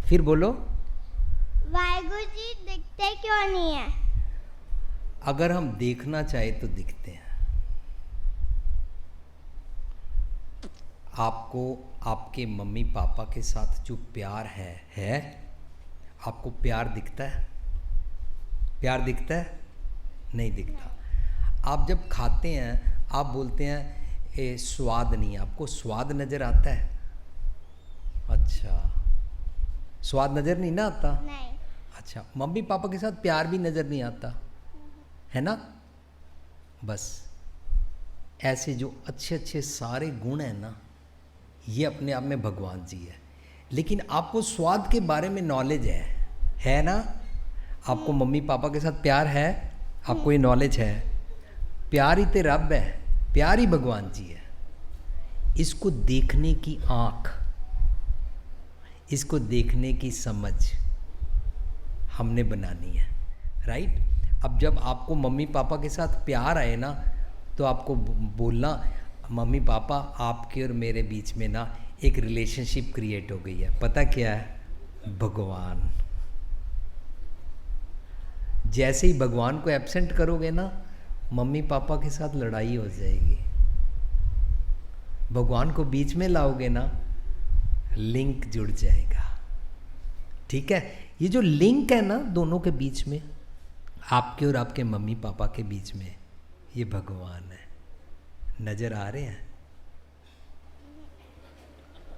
फिर बोलो। वाहिगुरु जी दिखते क्यों नहीं है? अगर हम देखना चाहे तो दिखते हैं। आपको आपके मम्मी पापा के साथ जो प्यार है आपको प्यार दिखता है? प्यार दिखता है? नहीं दिखता। आप जब खाते हैं आप बोलते हैं स्वाद नहीं है, आपको स्वाद नज़र आता है? अच्छा, स्वाद नज़र नहीं ना आता? नहीं। अच्छा, मम्मी पापा के साथ प्यार भी नज़र नहीं आता है ना? बस ऐसे जो अच्छे अच्छे सारे गुण हैं ना, ये अपने आप में भगवान जी है। लेकिन आपको स्वाद के बारे में नॉलेज है ना? आपको मम्मी पापा के साथ प्यार है, आपको ये नॉलेज है। प्यार ही तो रब है, प्यार ही भगवान जी है। इसको देखने की आँख, इसको देखने की समझ हमने बनानी है, राइट? अब जब आपको मम्मी पापा के साथ प्यार आए ना, तो आपको बोलना, मम्मी पापा आपके और मेरे बीच में ना एक रिलेशनशिप क्रिएट हो गई है। पता क्या है? भगवान। जैसे ही भगवान को एब्सेंट करोगे ना, मम्मी पापा के साथ लड़ाई हो जाएगी। भगवान को बीच में लाओगे ना, लिंक जुड़ जाएगा। ठीक है? ये जो लिंक है ना दोनों के बीच में, आपके और आपके मम्मी पापा के बीच में, ये भगवान है। नज़र आ रहे हैं?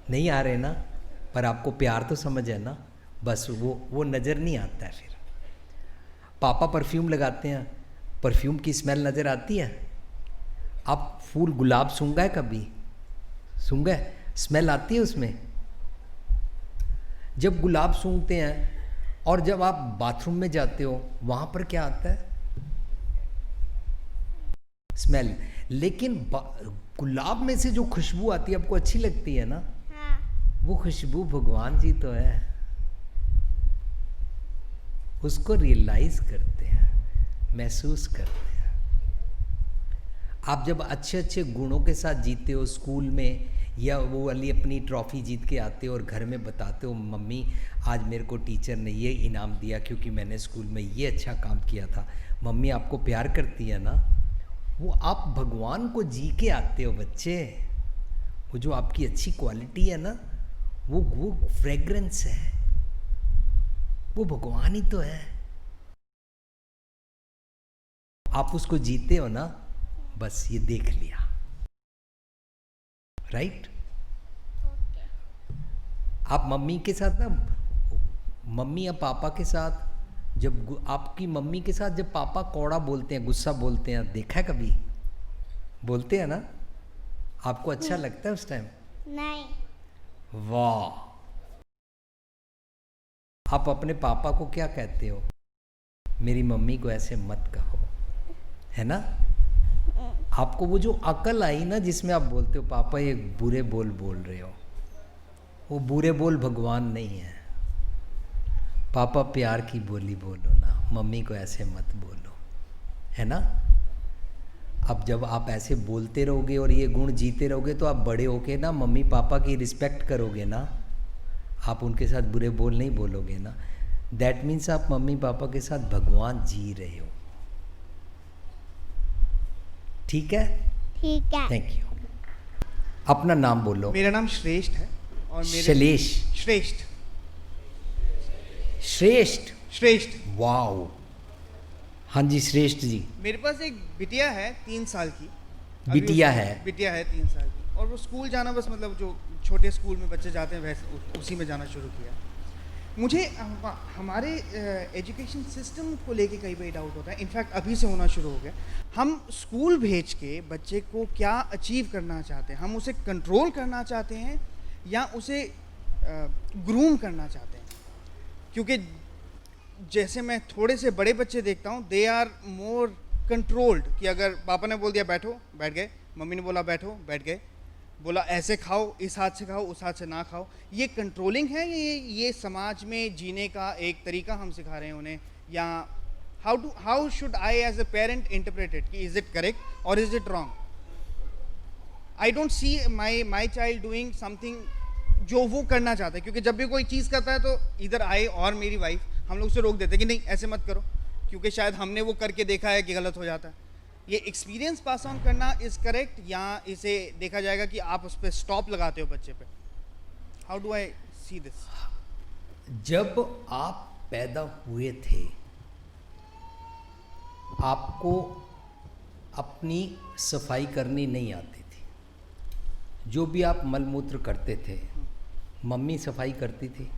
नहीं आ रहे ना? पर आपको प्यार तो समझ है ना? बस वो नज़र नहीं आता है। फिर पापा परफ्यूम लगाते हैं, परफ्यूम की स्मेल नज़र आती है? आप फूल गुलाब सूंघा है कभी? सूंघा है? स्मेल आती है उसमें? जब गुलाब सूंघते हैं और जब आप बाथरूम में जाते हो, वहाँ पर क्या आता है? स्मेल। लेकिन गुलाब में से जो खुशबू आती है आपको अच्छी लगती है ना? हाँ। वो खुशबू भगवान जी तो है। उसको रियलाइज करते हैं, महसूस करते हैं। आप जब अच्छे अच्छे गुणों के साथ जीते हो स्कूल में, या वो वाली अपनी ट्रॉफ़ी जीत के आते हो और घर में बताते हो, मम्मी आज मेरे को टीचर ने ये इनाम दिया क्योंकि मैंने स्कूल में ये अच्छा काम किया था। मम्मी आपको प्यार करती है ना? वो आप भगवान को जी के आते हो बच्चे। वो जो आपकी अच्छी क्वालिटी है ना, वो फ्रेग्रेंस है, वो भगवान ही तो है। आप उसको जीते हो ना, बस ये देख लिया, राइट? आप मम्मी के साथ ना, मम्मी या पापा के साथ, जब आपकी मम्मी के साथ जब पापा कौड़ा बोलते हैं, गुस्सा बोलते हैं, देखा है कभी? बोलते हैं ना? आपको अच्छा लगता है उस टाइम? नहीं। वाह! आप अपने पापा को क्या कहते हो? मेरी मम्मी को ऐसे मत कहो, है ना? आपको वो जो अकल आई ना, जिसमें आप बोलते हो पापा ये बुरे बोल बोल रहे हो, वो बुरे बोल भगवान नहीं है। पापा प्यार की बोली बोलो ना, मम्मी को ऐसे मत बोलो, है ना? अब जब आप ऐसे बोलते रहोगे और ये गुण जीते रहोगे, तो आप बड़े होके ना मम्मी पापा की रिस्पेक्ट करोगे ना, आप उनके साथ बुरे बोल नहीं बोलोगे ना। दैट मीन्स आप मम्मी पापा के साथ भगवान जी रहे हो। ठीक है? ठीक है। Thank you. अपना नाम बोलो। मेरा नाम श्रेष्ठ है और मेरे शैलेश। श्रेष्ठ। श्रेष्ठ। श्रेष्ठ। वाओ! हाँ जी श्रेष्ठ जी। मेरे पास एक बिटिया है 3 साल की। बिटिया है? बिटिया है 3 साल की, और वो स्कूल जाना, बस मतलब जो छोटे स्कूल में बच्चे जाते हैं वैसे उसी में जाना शुरू किया। मुझे हमारे एजुकेशन सिस्टम को लेके कई बार डाउट होता है, इनफैक्ट अभी से होना शुरू हो गया। हम स्कूल भेज के बच्चे को क्या अचीव करना चाहते हैं? हम उसे कंट्रोल करना चाहते हैं या उसे ग्रूम करना चाहते हैं? क्योंकि जैसे मैं थोड़े से बड़े बच्चे देखता हूँ, दे आर मोर कंट्रोल्ड, कि अगर पापा ने बोल दिया बैठो, बैठ गए, मम्मी ने बोला बैठो, बैठ गए, बोला ऐसे खाओ, इस हाथ से खाओ, उस हाथ से ना खाओ। ये कंट्रोलिंग है, ये समाज में जीने का एक तरीका हम सिखा रहे हैं उन्हें, या how should I as a parent interpret it, कि इज इट करेक्ट और is it wrong? I don't see my child doing something जो वो करना चाहता है, क्योंकि जब भी कोई चीज़ करता है तो इधर आए और मेरी वाइफ हम लोग उसे रोक देते हैं कि नहीं ऐसे मत करो, क्योंकि शायद हमने वो करके देखा है कि गलत हो जाता है। ये एक्सपीरियंस पास ऑन करना इज़ करेक्ट, या इसे देखा जाएगा कि आप उस पर स्टॉप लगाते हो बच्चे पे? How do I see this? जब आप पैदा हुए थे आपको अपनी सफाई करनी नहीं आती थी। जो भी आप मलमूत्र करते थे मम्मी सफाई करती थी,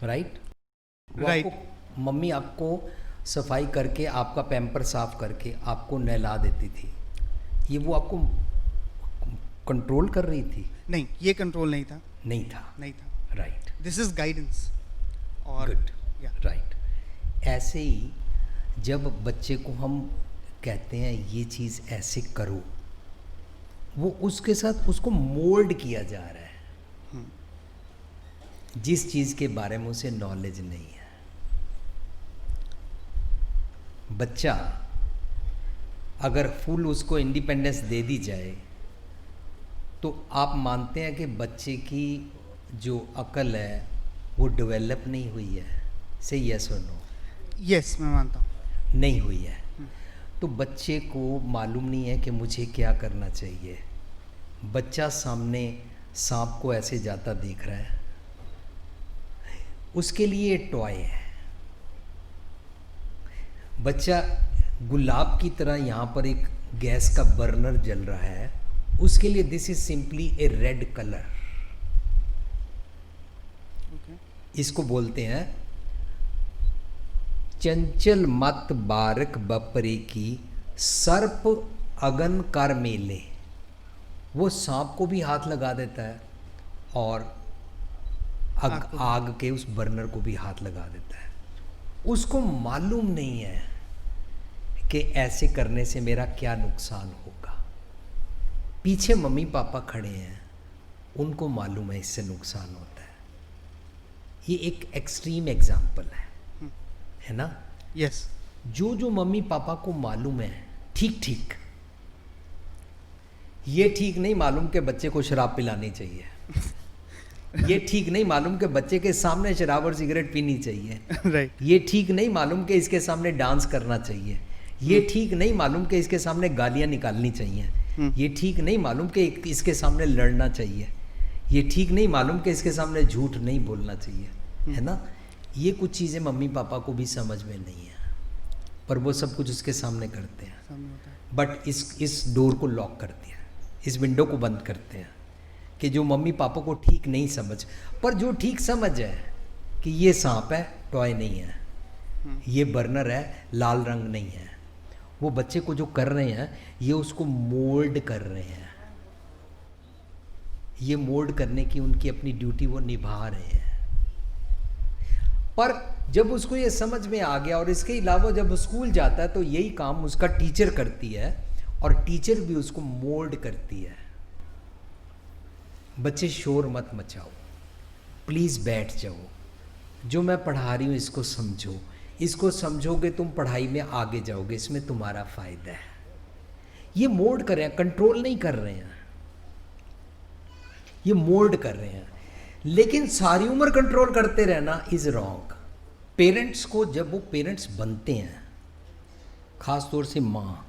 राइट? राइट। मम्मी आपको सफाई करके आपका पैम्पर साफ करके आपको नहला देती थी। ये वो आपको कंट्रोल कर रही थी? नहीं, ये कंट्रोल नहीं था। नहीं था। नहीं था। राइट। This is guidance. और गुड। या राइट। ऐसे ही जब बच्चे को हम कहते हैं ये चीज़ ऐसे करो, वो उसके साथ उसको मोल्ड किया जा रहा है जिस चीज़ के बारे में उसे नॉलेज नहीं है। बच्चा अगर फुल उसको इंडिपेंडेंस दे दी जाए तो आप मानते हैं कि बच्चे की जो अकल है वो डेवलप नहीं हुई है? से यस और नो? यस, मैं मानता हूँ। नहीं हुई है। तो बच्चे को मालूम नहीं है कि मुझे क्या करना चाहिए। बच्चा सामने सांप को ऐसे जाता देख रहा है, उसके लिए टॉय है। बच्चा गुलाब की तरह यहाँ पर एक गैस का बर्नर जल रहा है, उसके लिए this is simply A red colour. इसको बोलते हैं चंचल मत बारक बपरे की सर्प अगन कर मेले। वो सांप को भी हाथ लगा देता है और आग के उस बर्नर को भी हाथ लगा देता है। उसको मालूम नहीं है कि ऐसे करने से मेरा क्या नुकसान होगा। पीछे मम्मी पापा खड़े हैं, उनको मालूम है इससे नुकसान होता है। ये एक एक्सट्रीम एग्जाम्पल है ना? यस। जो मम्मी पापा को मालूम है ठीक ठीक, ये ठीक नहीं मालूम कि बच्चे को शराब पिलानी चाहिए। ये ठीक नहीं मालूम कि बच्चे के सामने शराब और सिगरेट पीनी चाहिए। राइट। ये ठीक नहीं मालूम कि इसके सामने डांस करना चाहिए। ये ठीक नहीं मालूम कि इसके सामने गालियां निकालनी चाहिए। ये ठीक नहीं मालूम कि इसके सामने लड़ना चाहिए। ये ठीक नहीं मालूम कि इसके सामने झूठ नहीं बोलना चाहिए, है ना? ये कुछ चीज़ें मम्मी पापा को भी समझ में नहीं है, पर वो सब कुछ उसके सामने करते हैं। बट इस डोर को लॉक करते हैं, इस विंडो को बंद करते हैं कि जो मम्मी पापा को ठीक नहीं समझ, पर जो ठीक समझ है कि ये सांप है, टॉय नहीं है, ये बर्नर है, लाल रंग नहीं है। वो बच्चे को जो कर रहे हैं ये उसको मोल्ड कर रहे हैं। ये मोल्ड करने की उनकी अपनी ड्यूटी वो निभा रहे हैं। पर जब उसको ये समझ में आ गया और इसके अलावा जब वो स्कूल जाता है तो यही काम उसका टीचर करती है और टीचर भी उसको मोल्ड करती है। बच्चे शोर मत मचाओ, प्लीज़ बैठ जाओ, जो मैं पढ़ा रही हूँ इसको समझो, इसको समझोगे तुम पढ़ाई में आगे जाओगे, इसमें तुम्हारा फ़ायदा है। ये मोल्ड कर रहे हैं, कंट्रोल नहीं कर रहे हैं, ये मोल्ड कर रहे हैं। लेकिन सारी उम्र कंट्रोल करते रहना इज़ रॉन्ग। पेरेंट्स को जब वो पेरेंट्स बनते हैं, ख़ास तौर से माँ,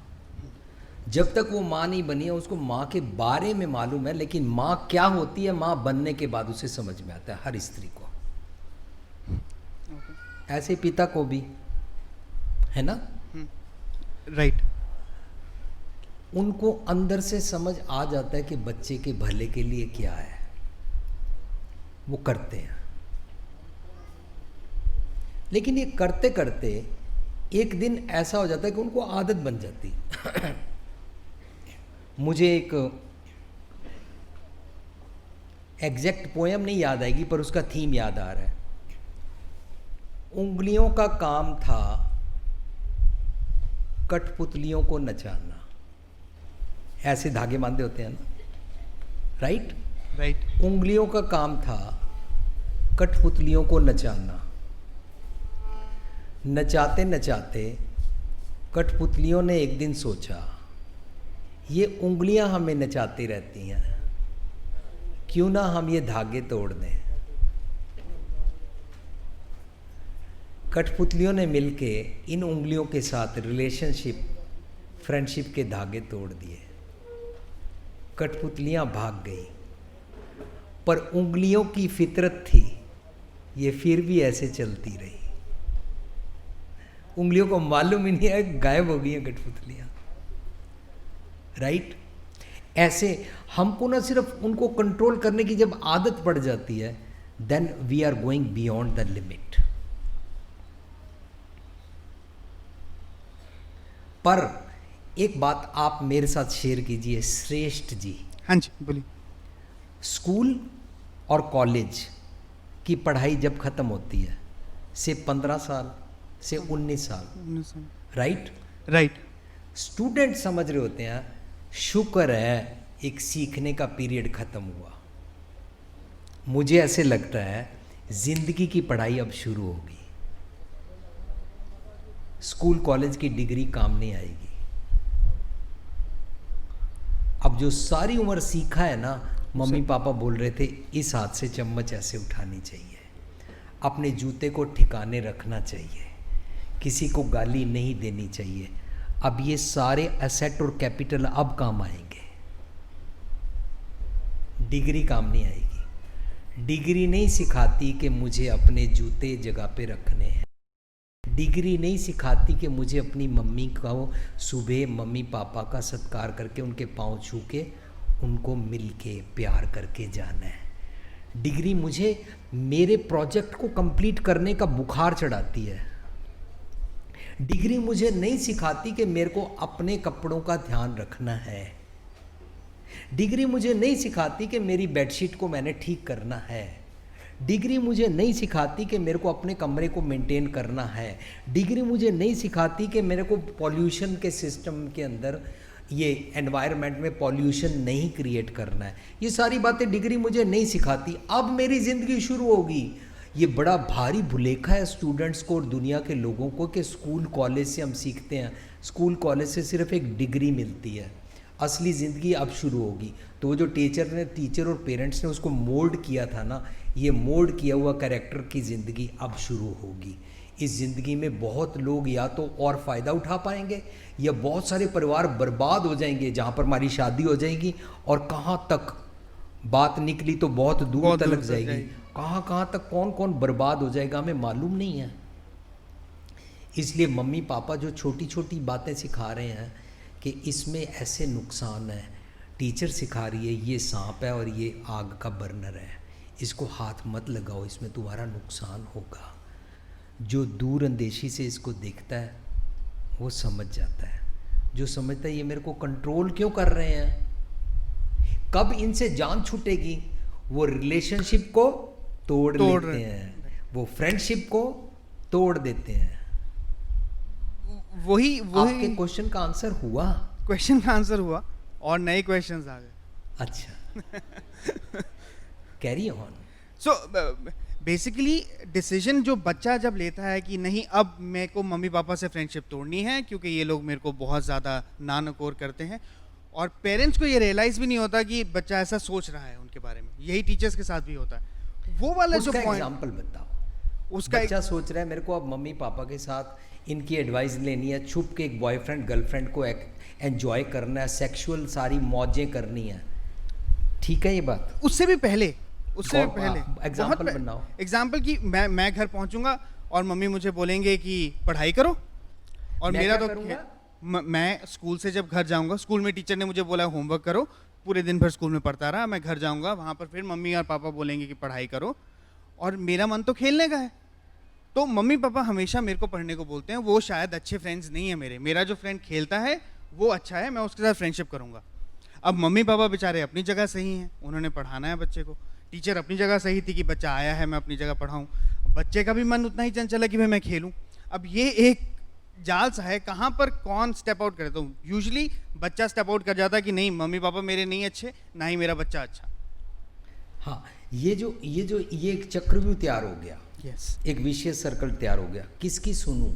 जब तक वो माँ नहीं बनी है उसको माँ के बारे में मालूम है, लेकिन माँ क्या होती है माँ बनने के बाद उसे समझ में आता है, हर स्त्री को। ऐसे पिता को भी, है ना? राइट। उनको अंदर से समझ आ जाता है कि बच्चे के भले के लिए क्या है, वो करते हैं। लेकिन ये करते करते एक दिन ऐसा हो जाता है कि उनको आदत बन जाती। मुझे एक एग्जैक्ट पोयम नहीं याद आएगी पर उसका थीम याद आ रहा है। उंगलियों का काम था कठपुतलियों को नचाना। ऐसे धागे बांधे होते हैं ना, राइट? राइट। उंगलियों का काम था कठपुतलियों को नचाना। नचाते नचाते कठपुतलियों ने एक दिन सोचा, ये उंगलियां हमें नचाती रहती हैं, क्यों ना हम ये धागे तोड़ दें। कठपुतलियों ने मिलके इन उंगलियों के साथ रिलेशनशिप, फ्रेंडशिप के धागे तोड़ दिए। कठपुतलियां भाग गई, पर उंगलियों की फितरत थी, ये फिर भी ऐसे चलती रही। उंगलियों को मालूम ही नहीं है, गायब हो गई हैं कठपुतलियां। राइट? ऐसे हमको ना सिर्फ उनको कंट्रोल करने की जब आदत पड़ जाती है, then we are going beyond the limit. पर एक बात आप मेरे साथ शेयर कीजिए श्रेष्ठ जी। हाँ जी, बोलिए। स्कूल और कॉलेज की पढ़ाई जब ख़त्म होती है से 15 साल से 19 साल, राइट? राइट। स्टूडेंट समझ रहे होते हैं शुक्र है एक सीखने का पीरियड ख़त्म हुआ। मुझे ऐसे लगता है ज़िंदगी की पढ़ाई अब शुरू होगी। स्कूल कॉलेज की डिग्री काम नहीं आएगी। अब जो सारी उम्र सीखा है ना, मम्मी पापा बोल रहे थे इस हाथ से चम्मच ऐसे उठानी चाहिए, अपने जूते को ठिकाने रखना चाहिए, किसी को गाली नहीं देनी चाहिए, अब ये सारे एसेट और कैपिटल अब काम आएंगे। डिग्री काम नहीं आएगी। डिग्री नहीं सिखाती कि मुझे अपने जूते जगह पे रखने हैं। डिग्री नहीं सिखाती कि मुझे अपनी मम्मी का सुबह मम्मी पापा का सत्कार करके उनके पाँव छू के उनको मिल के प्यार करके जाना है। डिग्री मुझे मेरे प्रोजेक्ट को कंप्लीट करने का बुखार चढ़ाती है। डिग्री मुझे नहीं सिखाती कि मेरे को अपने कपड़ों का ध्यान रखना है। डिग्री मुझे नहीं सिखाती कि मेरी बेडशीट को मैंने ठीक करना है। डिग्री मुझे नहीं सिखाती कि मेरे को अपने कमरे को मेंटेन करना है। डिग्री मुझे नहीं सिखाती कि मेरे को पॉल्यूशन के सिस्टम के अंदर ये एनवायरनमेंट में पॉल्यूशन नहीं क्रिएट करना है। ये सारी बातें डिग्री मुझे नहीं सिखाती। अब मेरी ज़िंदगी शुरू होगी। ये बड़ा भारी भुलेखा है स्टूडेंट्स को और दुनिया के लोगों को कि स्कूल कॉलेज से हम सीखते हैं, स्कूल कॉलेज से सिर्फ एक डिग्री मिलती है, असली ज़िंदगी अब शुरू होगी। तो वो जो टीचर और पेरेंट्स ने उसको मोल्ड किया था ना, ये मोल्ड किया हुआ कैरेक्टर की ज़िंदगी अब शुरू होगी। इस ज़िंदगी में बहुत लोग या तो और फ़ायदा उठा पाएंगे या बहुत सारे परिवार बर्बाद हो जाएंगे। जहाँ पर हमारी शादी हो जाएगी और कहाँ तक बात निकली तो बहुत दूर तक जाएगी, कहाँ तक कौन कौन बर्बाद हो जाएगा हमें मालूम नहीं है। इसलिए मम्मी पापा जो छोटी छोटी बातें सिखा रहे हैं कि इसमें ऐसे नुकसान है, टीचर सिखा रही है ये सांप है और ये आग का बर्नर है, इसको हाथ मत लगाओ, इसमें तुम्हारा नुकसान होगा। जो दूर अंदेशी से इसको देखता है वो समझ जाता है। जो समझता है ये मेरे को कंट्रोल क्यों कर रहे हैं, कब इनसे जान छूटेगी, वो रिलेशनशिप को तोड़ लेते हैं, वो फ्रेंडशिप को तोड़ देते हैं। वही आपके क्वेश्चन का आंसर हुआ? क्वेश्चन का आंसर हुआ और नए क्वेश्चंस आ गए। अच्छा carry on. So basically decision जो बच्चा जब लेता है कि नहीं अब मेरे को मम्मी पापा से फ्रेंडशिप तोड़नी है क्योंकि ये लोग मेरे को बहुत ज़्यादा नानकोर करते हैं, और पेरेंट्स को ये रियलाइज़ भी नहीं होता कि बच्चा ऐसा सोच रहा है उनके बारे में। यही टीचर्स के साथ भी होता है। वो वाला जो पॉइंट, एग्जांपल बताओ। उसका बच्चा सोच रहा है मेरे को अब मम्मी पापा के साथ इनकी एडवाइस लेनी है, छुप के एक बॉयफ्रेंड गर्लफ्रेंड को एंजॉय करना है, सेक्सुअल सारी मौजें करनी है। ठीक है ये बात? उससे भी पहले एग्जांपल बनाओ। एग्जांपल कि मैं घर पहुंचूंगा और मम्मी मुझे बोलेंगे कि पढ़ाई करो, और मेरा तो मैं स्कूल से जब घर जाऊंगा, स्कूल में टीचर ने मुझे बोला होमवर्क करो, पूरे दिन भर स्कूल में पढ़ता रहा, मैं घर जाऊंगा, वहाँ पर फिर मम्मी और पापा बोलेंगे कि पढ़ाई करो, और मेरा मन तो खेलने का है। तो मम्मी पापा हमेशा मेरे को पढ़ने को बोलते हैं। वो शायद अच्छे फ्रेंड्स नहीं है मेरा जो फ्रेंड खेलता है वो अच्छा है, मैं उसके साथ फ्रेंडशिप करूँगा। अब मम्मी पापा बेचारे अपनी जगह सही हैं, उन्होंने पढ़ाना है बच्चे को। टीचर अपनी जगह सही थी कि बच्चा आया है मैं अपनी जगह पढ़ाऊँ, बच्चे का भी मन उतना ही चंचल है कि भाई मैं खेलूँ। अब ये एक जाल सा है, कहाँ पर कौन स्टेप आउट करे। तो यूजुअली बच्चा स्टेप आउट कर जाता है कि नहीं मम्मी पापा मेरे नहीं अच्छे, ना ही मेरा बच्चा अच्छा। हाँ, ये एक चक्रव्यूह तैयार हो गया। एक विशेष सर्कल तैयार हो गया। किसकी सुनूं?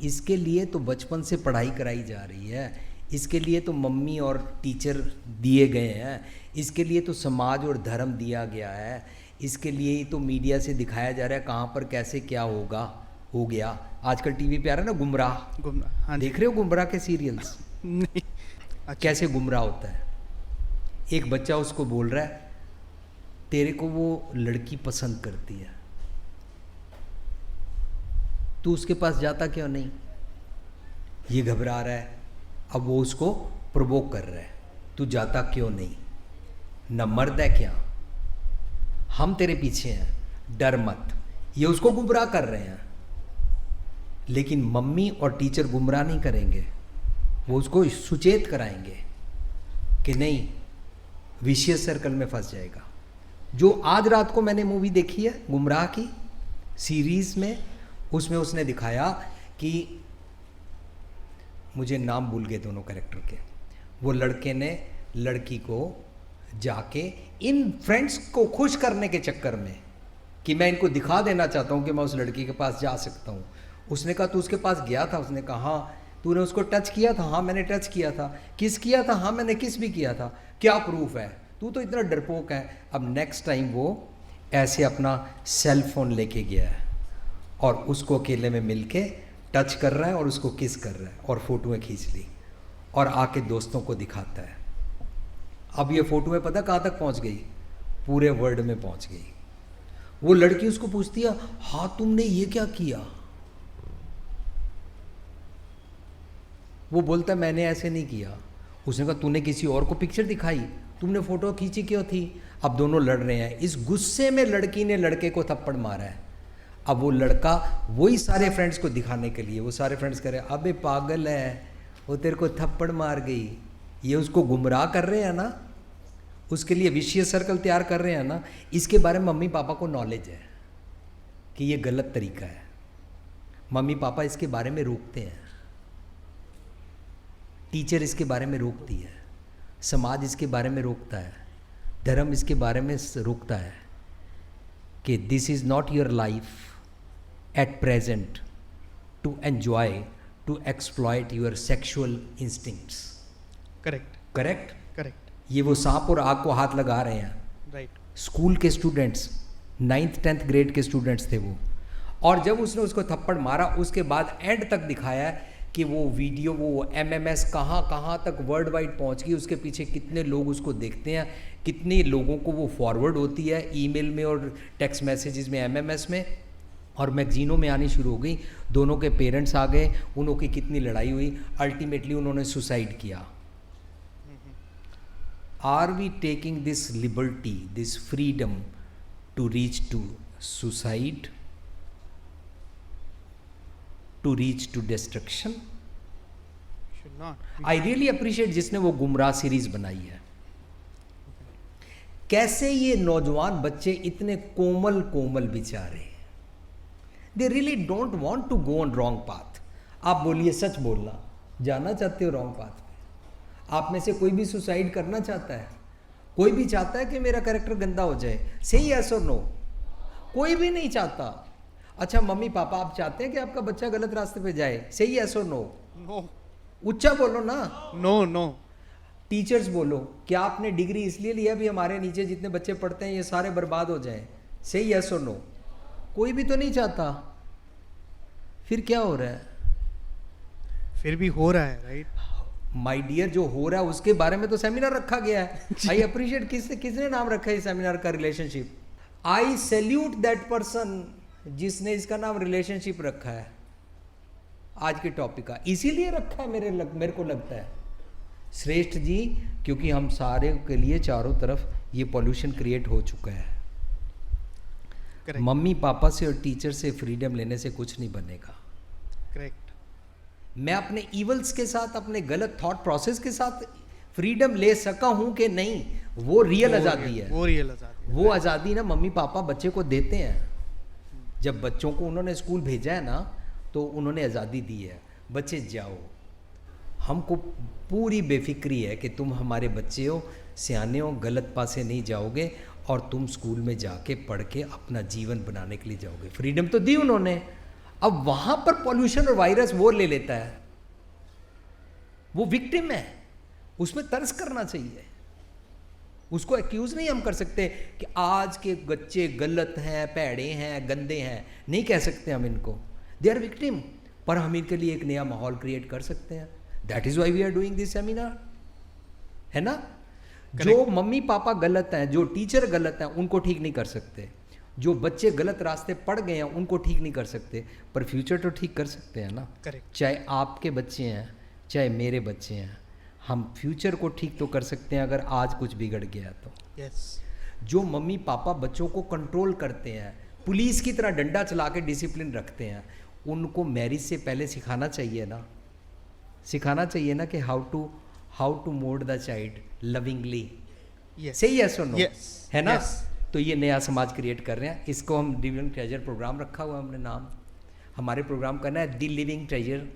इसके लिए तो बचपन से पढ़ाई कराई जा रही है, इसके लिए तो मम्मी और टीचर दिए गए हैं, इसके लिए तो समाज और धर्म दिया गया है, इसके लिए ही तो मीडिया से दिखाया जा रहा है कहाँ पर कैसे क्या होगा, हो गया। आजकल टीवी पे आ रहा है ना गुमराह, हाँ जी। देख रहे हो गुमराह के सीरियल्स? नहीं। अच्छा। कैसे गुमराह होता है। एक बच्चा उसको बोल रहा है तेरे को वो लड़की पसंद करती है, तू उसके पास जाता क्यों नहीं? ये घबरा रहा है, अब वो उसको प्रोवोक कर रहा है, तू जाता क्यों नहीं? न मर्द है क्या, हम तेरे पीछे हैं, डर मत। ये उसको गुमराह कर रहे हैं। लेकिन मम्मी और टीचर गुमराह नहीं करेंगे, वो उसको सुचेत कराएंगे कि नहीं, विशियस सर्कल में फंस जाएगा। जो आज रात को मैंने मूवी देखी है गुमराह की सीरीज में, उसमें उसने दिखाया कि, मुझे नाम भूल गए दोनों कैरेक्टर के, वो लड़के ने लड़की को जाके इन फ्रेंड्स को खुश करने के चक्कर में कि मैं इनको दिखा देना चाहता हूँ कि मैं उस लड़की के पास जा सकता हूँ, उसने कहा तू उसके पास गया था? उसने कहा हाँ। तूने उसको टच किया था? हाँ मैंने टच किया था। किस किया था? हाँ मैंने किस भी किया था। क्या प्रूफ है? तू तो इतना डरपोक है। अब नेक्स्ट टाइम वो ऐसे अपना सेल फोन लेके गया है और उसको अकेले में मिलके टच कर रहा है और उसको किस कर रहा है और फोटोएं खींच ली और आके दोस्तों को दिखाता है। अब ये फोटोएं पता कहाँ तक पहुँच गई? पूरे वर्ल्ड में पहुँच गई। वो लड़की उसको पूछती है हाँ तुमने ये क्या किया? वो बोलता है मैंने ऐसे नहीं किया। उसने कहा तूने किसी और को पिक्चर दिखाई, तुमने फोटो खींची क्यों थी? अब दोनों लड़ रहे हैं। इस गुस्से में लड़की ने लड़के को थप्पड़ मारा है। अब वो लड़का वही सारे फ्रेंड्स को दिखाने के लिए, वो सारे फ्रेंड्स कह रहे हैं अबे पागल है, वो तेरे को थप्पड़ मार गई। ये उसको गुमराह कर रहे हैं ना, उसके लिए विशियस सर्कल तैयार कर रहे हैं ना। इसके बारे में मम्मी पापा को नॉलेज है कि ये गलत तरीका है। मम्मी पापा इसके बारे में रोकते हैं, टीचर इसके बारे में रोकती है, समाज इसके बारे में रोकता है, धर्म इसके बारे में रोकता है कि this is not your life at present to enjoy, to exploit your sexual instincts. Correct. ये वो सांप और आग को हाथ लगा रहे हैं। राइट। स्कूल के स्टूडेंट्स, 9th 10th ग्रेड के स्टूडेंट्स थे वो। और जब उसने उसको थप्पड़ मारा उसके बाद एंड तक दिखाया कि वो वीडियो, वो MMS कहाँ तक वर्ल्ड वाइड पहुंच गई, उसके पीछे कितने लोग उसको देखते हैं, कितने लोगों को वो फॉरवर्ड होती है ईमेल में और टेक्स्ट मैसेजेस में, MMS में, और मैगजीनों में आनी शुरू हो गई। दोनों के पेरेंट्स आ गए, उनकी कितनी लड़ाई हुई, अल्टीमेटली उन्होंने सुसाइड किया। Are we taking this liberty, this freedom to reach to suicide, to reach to destruction? I really appreciate जिसने वो गुमराह सीरीज बनाई है। कैसे ये नौजवान बच्चे इतने कोमल कोमल बेचारे, they really don't want to go on wrong path. आप बोलिए, सच बोलना, जाना चाहते हो रॉन्ग पाथ पे? आप में से कोई भी सुसाइड करना चाहता है? कोई भी चाहता है कि मेरा कैरेक्टर गंदा हो जाए? सही यस और नो? कोई भी नहीं चाहता। अच्छा मम्मी पापा, आप चाहते हैं कि आपका बच्चा गलत रास्ते पे जाए? सही यस और नो? नो। ऊंचा बोलो ना। नो। टीचर्स बोलो, क्या आपने डिग्री इसलिए लिया भी हमारे नीचे जितने बच्चे पढ़ते हैं ये सारे बर्बाद हो जाएं? सही यस और नो? कोई भी तो नहीं चाहता। फिर क्या हो रहा है? फिर भी हो रहा है, राइट? माय डियर, जो हो रहा है उसके बारे में तो सेमिनार रखा गया है। I appreciate. किसने नाम रखा है इस सेमिनार का? Relationship. I salute that person जिसने इसका नाम रिलेशनशिप रखा है आज के टॉपिक का। इसीलिए रखा है मेरे को लगता है श्रेष्ठ जी, क्योंकि हम सारे के लिए चारों तरफ ये पॉल्यूशन क्रिएट हो चुका है। Correct. मम्मी पापा से और टीचर से फ्रीडम लेने से कुछ नहीं बनेगा। करेक्ट। मैं अपने इवल्स के साथ, अपने गलत थॉट प्रोसेस के साथ फ्रीडम ले सका हूं कि नहीं, वो रियल आज़ादी है। वो रियल आज़ादी है। वो आज़ादी ना मम्मी पापा बच्चे को देते हैं। जब बच्चों को उन्होंने स्कूल भेजा है ना, तो उन्होंने आज़ादी दी है, बच्चे जाओ, हमको पूरी बेफिक्री है कि तुम हमारे बच्चे हो, सियाने हो, गलत पासे नहीं जाओगे और तुम स्कूल में जाके पढ़ के अपना जीवन बनाने के लिए जाओगे। फ्रीडम तो दी उन्होंने। अब वहाँ पर पॉल्यूशन और वायरस वो ले लेता है। वो विक्टिम है, उसमें तरस करना चाहिए। उसको एक्यूज नहीं हम कर सकते कि आज के बच्चे गलत हैं, भैड़े हैं, गंदे हैं, नहीं कह सकते हम इनको, दे आर विक्टिम। पर हम इनके लिए एक नया माहौल क्रिएट कर सकते हैं। That is why we are doing this seminar, है ना। जो मम्मी पापा गलत हैं, जो टीचर गलत हैं, उनको ठीक नहीं कर सकते। जो बच्चे गलत रास्ते पड़ गए हैं उनको ठीक नहीं कर सकते, पर फ्यूचर तो ठीक कर सकते हैं ना। करेक्ट। चाहे आपके बच्चे हैं चाहे मेरे बच्चे हैं, हम फ्यूचर को ठीक तो कर सकते हैं अगर आज कुछ बिगड़ गया तो। यस। जो मम्मी पापा बच्चों को कंट्रोल करते हैं, पुलिस की तरह डंडा चला के डिसिप्लिन रखते हैं, उनको मैरिज से पहले सिखाना चाहिए ना, सिखाना चाहिए ना कि how to mould the child lovingly. Yes. सही है, सुनो, Yes. है ना। Yes. तो ये नया समाज क्रिएट कर रहे हैं, इसको हम द लिविंग ट्रेजर प्रोग्राम रखा हुआ है हमने नाम। हमारे प्रोग्राम का ना है द लिविंग ट्रेजर,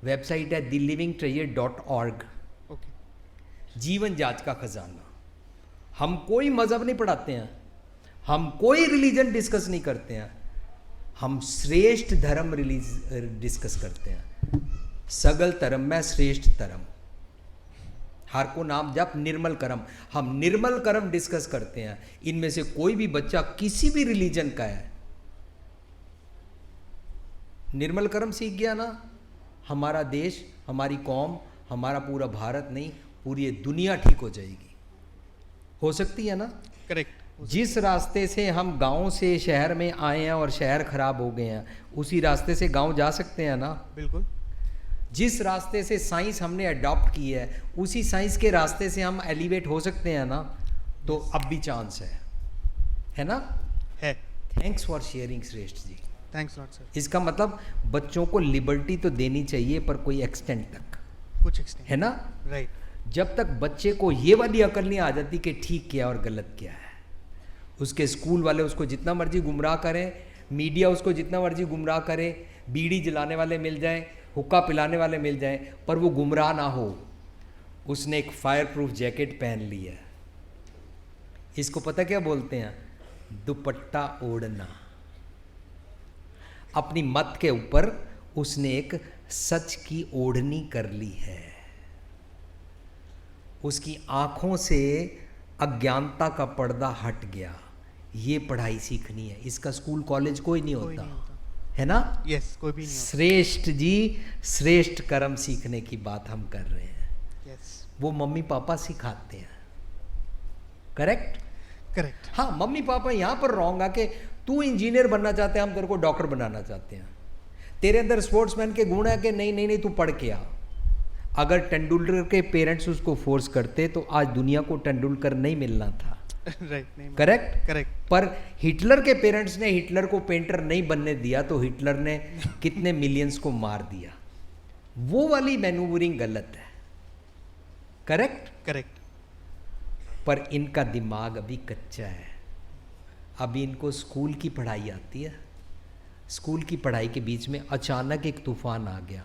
वेबसाइट है thelivingtreasure.org। ओके। जीवन जांच का खजाना। हम कोई मजहब नहीं पढ़ाते हैं, हम कोई रिलीजन डिस्कस नहीं करते हैं, हम श्रेष्ठ धर्म डिस्कस करते हैं। सगल धर्म में श्रेष्ठ धर्म, हर को नाम जप निर्मल कर्म। हम निर्मल कर्म डिस्कस करते हैं। इनमें से कोई भी बच्चा किसी भी रिलीजन का है, निर्मल कर्म सीख गया ना, हमारा देश, हमारी कौम, हमारा पूरा भारत नहीं, पूरी दुनिया ठीक हो जाएगी। हो सकती है ना। करेक्ट। जिस रास्ते से हम गांव से शहर में आए हैं और शहर खराब हो गए हैं, उसी रास्ते से गांव जा सकते हैं ना। बिल्कुल। जिस रास्ते से साइंस हमने अडॉप्ट की है, उसी साइंस के रास्ते से हम एलिवेट हो सकते हैं ना। तो अब भी चांस है ना। है। थैंक्स फॉर शेयरिंग श्रेष्ठ जी। Thanks lot sir. इसका मतलब बच्चों को लिबर्टी तो देनी चाहिए, पर कोई एक्सटेंट तक, कुछ एक्सटेंट, है ना। राइट। जब तक बच्चे को ये वाली अकल नहीं आ जाती कि ठीक क्या और गलत क्या है, उसके स्कूल वाले उसको जितना मर्जी गुमराह करें, मीडिया उसको जितना मर्जी गुमराह करे, बीड़ी जलाने वाले मिल जाएं, हुक्का पिलाने वाले मिल जाएं, पर वो गुमराह ना हो। उसने एक फायर प्रूफ जैकेट पहन ली है। इसको पता क्या बोलते हैं? दुपट्टा ओढ़ना। अपनी मत के ऊपर उसने एक सच की ओढ़नी कर ली है। उसकी आंखों से अज्ञानता का पर्दा हट गया। ये पढ़ाई सीखनी है। इसका स्कूल कॉलेज कोई नहीं होता, है ना। यस, कोई भी नहीं होता। श्रेष्ठ जी, श्रेष्ठ कर्म सीखने की बात हम कर रहे हैं। यस। वो मम्मी पापा सिखाते हैं। करेक्ट। करेक्ट। हाँ, मम्मी पापा यहाँ पर रॉन्ग आके तू इंजीनियर बनना चाहते हैं, हम तेरे को डॉक्टर बनाना चाहते हैं। तेरे अंदर स्पोर्ट्समैन के गुण है कि नहीं तू पढ़ के आ। अगर तेंदुलकर के पेरेंट्स उसको फोर्स करते तो आज दुनिया को तेंदुलकर नहीं मिलना था। राइट। नहीं। करेक्ट। करेक्ट। पर हिटलर के पेरेंट्स ने हिटलर को पेंटर नहीं बनने दिया तो हिटलर ने कितने मिलियंस को मार दिया। वो वाली मैनूवरिंग गलत है। करेक्ट। करेक्ट। पर इनका दिमाग अभी कच्चा है। अभी इनको स्कूल की पढ़ाई आती है। स्कूल की पढ़ाई के बीच में अचानक एक तूफान आ गया।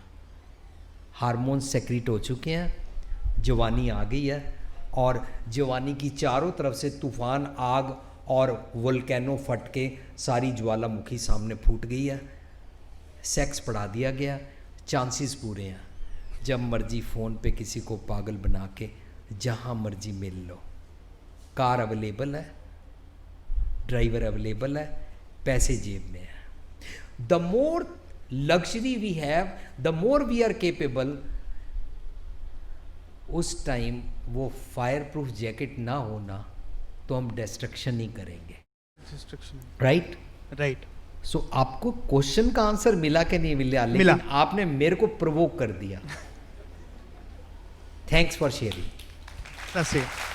हार्मोन्स सेक्रेट हो चुके हैं, जवानी आ गई है, और जवानी की चारों तरफ से तूफान, आग और वोल्केनो फट के सारी ज्वालामुखी सामने फूट गई है। सेक्स पढ़ा दिया गया, चांसेस पूरे हैं। जब मर्जी फ़ोन पे किसी को पागल बना के जहाँ मर्जी मिल लो। कार अवेलेबल है, ड्राइवर अवेलेबल है, पैसे जेब में है। The more luxury we have, the more we are capable. उस टाइम वो फायर प्रूफ जैकेट ना होना तो हम डिस्ट्रक्शन नहीं करेंगे। डिस्ट्रक्शन। राइट। राइट। सो आपको क्वेश्चन का आंसर मिला कि नहीं मिला? लेकिन आपने मेरे को प्रोवोक कर दिया। Thanks for sharing. That's it.